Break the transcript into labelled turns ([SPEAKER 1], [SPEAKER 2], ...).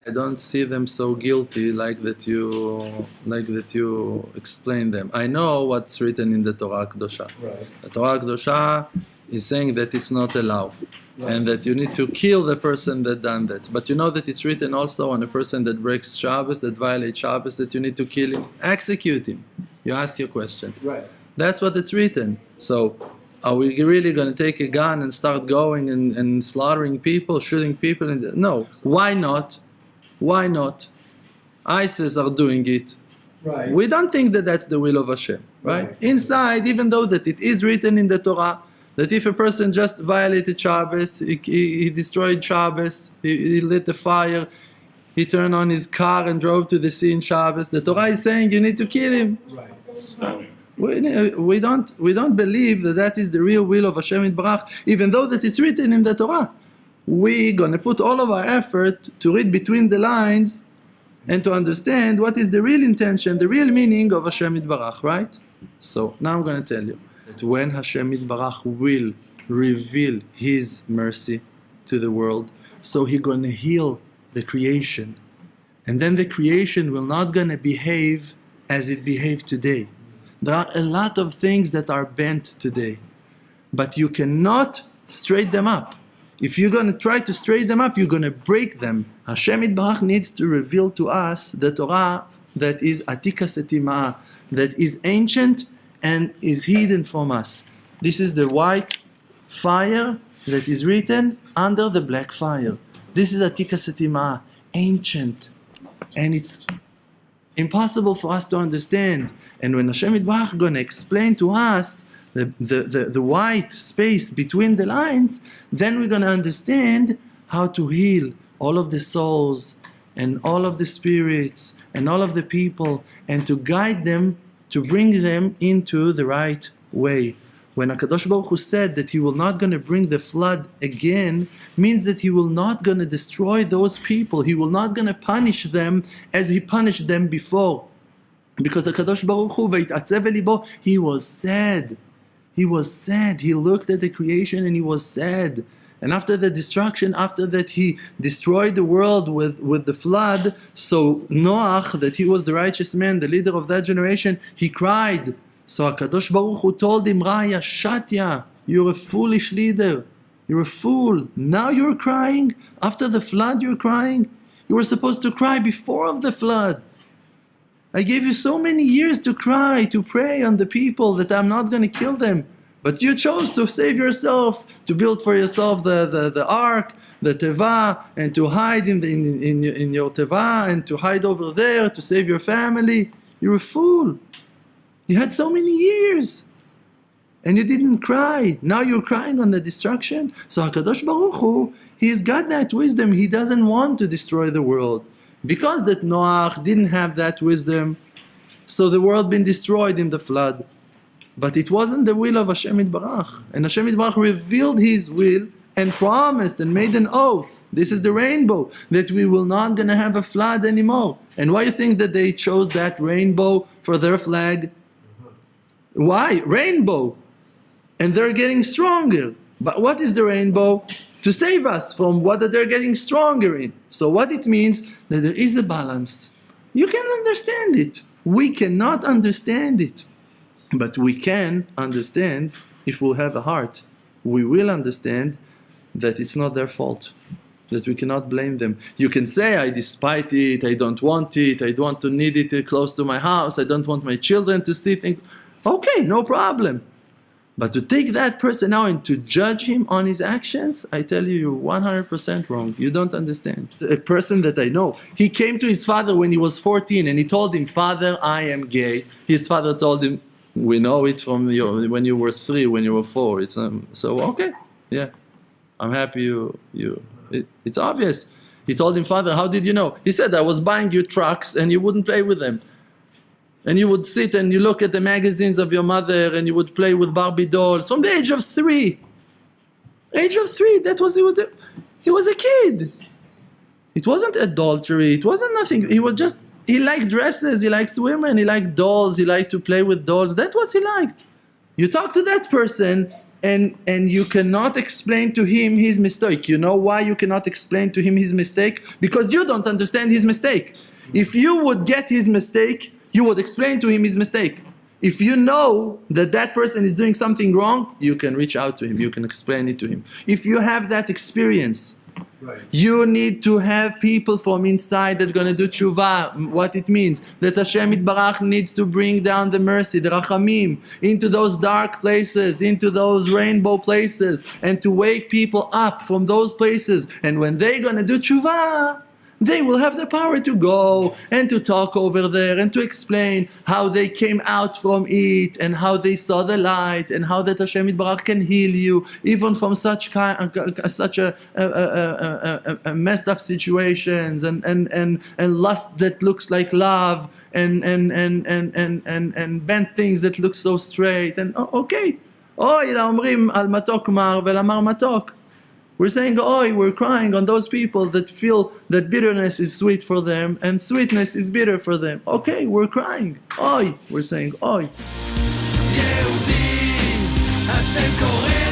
[SPEAKER 1] I don't see them so guilty like that you explain them. I know what's written in the Torah Kedosha.
[SPEAKER 2] Right.
[SPEAKER 1] The Torah Kedosha is saying that it's not allowed,
[SPEAKER 2] Right.
[SPEAKER 1] and that you need to kill the person that done that. But you know that it's written also on a person that breaks Shabbos, that violates Shabbos, that you need to kill him, execute him. You ask your question.
[SPEAKER 2] Right.
[SPEAKER 1] That's what it's written. So, are we really going to take a gun and start going and slaughtering people, shooting people? No. Why not? Why not? ISIS are doing it.
[SPEAKER 2] Right.
[SPEAKER 1] We don't think that that's the will of Hashem, right?
[SPEAKER 2] Right.
[SPEAKER 1] Inside, even though that it is written in the Torah, that if a person just violated Shabbos, he destroyed Shabbos, he lit the fire, he turned on his car and drove to the sea in Shabbos, the Torah is saying you need to kill him.
[SPEAKER 2] Right.
[SPEAKER 1] We don't believe that that is the real will of Hashem Yitbarach, even though that it's written in the Torah. We're going to put all of our effort to read between the lines and to understand what is the real intention, the real meaning of Hashem Yitbarach, right? So now I'm going to tell you that when Hashem Yitbarach will reveal His mercy to the world, so He's going to heal the creation. And then the creation will not going to behave as it behaved today. There are a lot of things that are bent today, but you cannot straighten them up. If you're going to try to straighten them up, you're going to break them. Hashem Yitbarach needs to reveal to us the Torah that is Atika Setimah, that is ancient and is hidden from us. This is the white fire that is written under the black fire. This is Atika Setimah, ancient, and it's impossible for us to understand. And when Hashem Yitbarach is going to explain to us the white space between the lines, then we're going to understand how to heal all of the souls and all of the spirits and all of the people, and to guide them, to bring them into the right way. When HaKadosh Baruch Hu said that He will not going to bring the flood again, means that He will not going to destroy those people. He will not going to punish them as He punished them before. Because HaKadosh Baruch Hu, vayit'atzev libo, He was sad. He was sad. He looked at the creation and He was sad. And after the destruction, after that He destroyed the world with the flood, so Noach, that he was the righteous man, the leader of that generation, he cried. So HaKadosh Baruch Hu told him, Raya, Shatya, you're a foolish leader. You're a fool. Now you're crying? After the flood you're crying? You were supposed to cry before of the flood. I gave you so many years to cry, to pray on the people that I'm not going to kill them. But you chose to save yourself, to build for yourself the ark, the teva, and to hide in your teva, and to hide over there, to save your family. You're a fool. You had so many years, and you didn't cry. Now you're crying on the destruction. So HaKadosh Baruch Hu, He's got that wisdom. He doesn't want to destroy the world. Because that Noach didn't have that wisdom, so the world been destroyed in the flood. But it wasn't the will of Hashem Yitbarach. And Hashem Yitbarach revealed His will and promised and made an oath. This is the rainbow, that we will not going to have a flood anymore. And why you think that they chose that rainbow for their flag? Why? Rainbow. And they're getting stronger. But what is the rainbow? To save us from what they're getting stronger in. So what it means, that there is a balance. You can understand it. We cannot understand it. But we can understand, if we'll have a heart, we will understand that it's not their fault. That we cannot blame them. You can say, I despise it, I don't want it, I don't want to need it close to my house, I don't want my children to see things. Okay, no problem. But to take that person now and to judge him on his actions, I tell you, you're 100% wrong. You don't understand. A person that I know, he came to his father when he was 14 and he told him, Father, I am gay. His father told him, we know it from when you were 3, when you were 4. It's so okay, yeah. I'm happy it's obvious. He told him, Father, how did you know? He said, I was buying you trucks and you wouldn't play with them. And you would sit and you look at the magazines of your mother and you would play with Barbie dolls from the age of 3. Age of 3, he was a kid. It wasn't adultery, it wasn't nothing. He liked dresses, he liked women, he liked dolls, he liked to play with dolls. That's what he liked. You talk to that person and you cannot explain to him his mistake. You know why you cannot explain to him his mistake? Because you don't understand his mistake. If you would get his mistake, you would explain to him his mistake. If you know that that person is doing something wrong, you can reach out to him, you can explain it to him. If you have that experience, you need to have people from inside that are going to do tshuva. What it means, that Hashem Yitbarach needs to bring down the mercy, the rachamim, into those dark places, into those rainbow places, and to wake people up from those places. And when they're going to do tshuva, they will have the power to go and to talk over there and to explain how they came out from it and how they saw the light and how that Hashem Yitbarach can heal you even from such a messed up situations and lust that looks like love and bent things that look so straight. And okay, אוי לאומרים על מתוק מר ולמר מתוק. We're saying, oi, we're crying on those people that feel that bitterness is sweet for them and sweetness is bitter for them. Okay, we're crying. Oi, we're saying, oi.
[SPEAKER 2] יהודים, השם קורא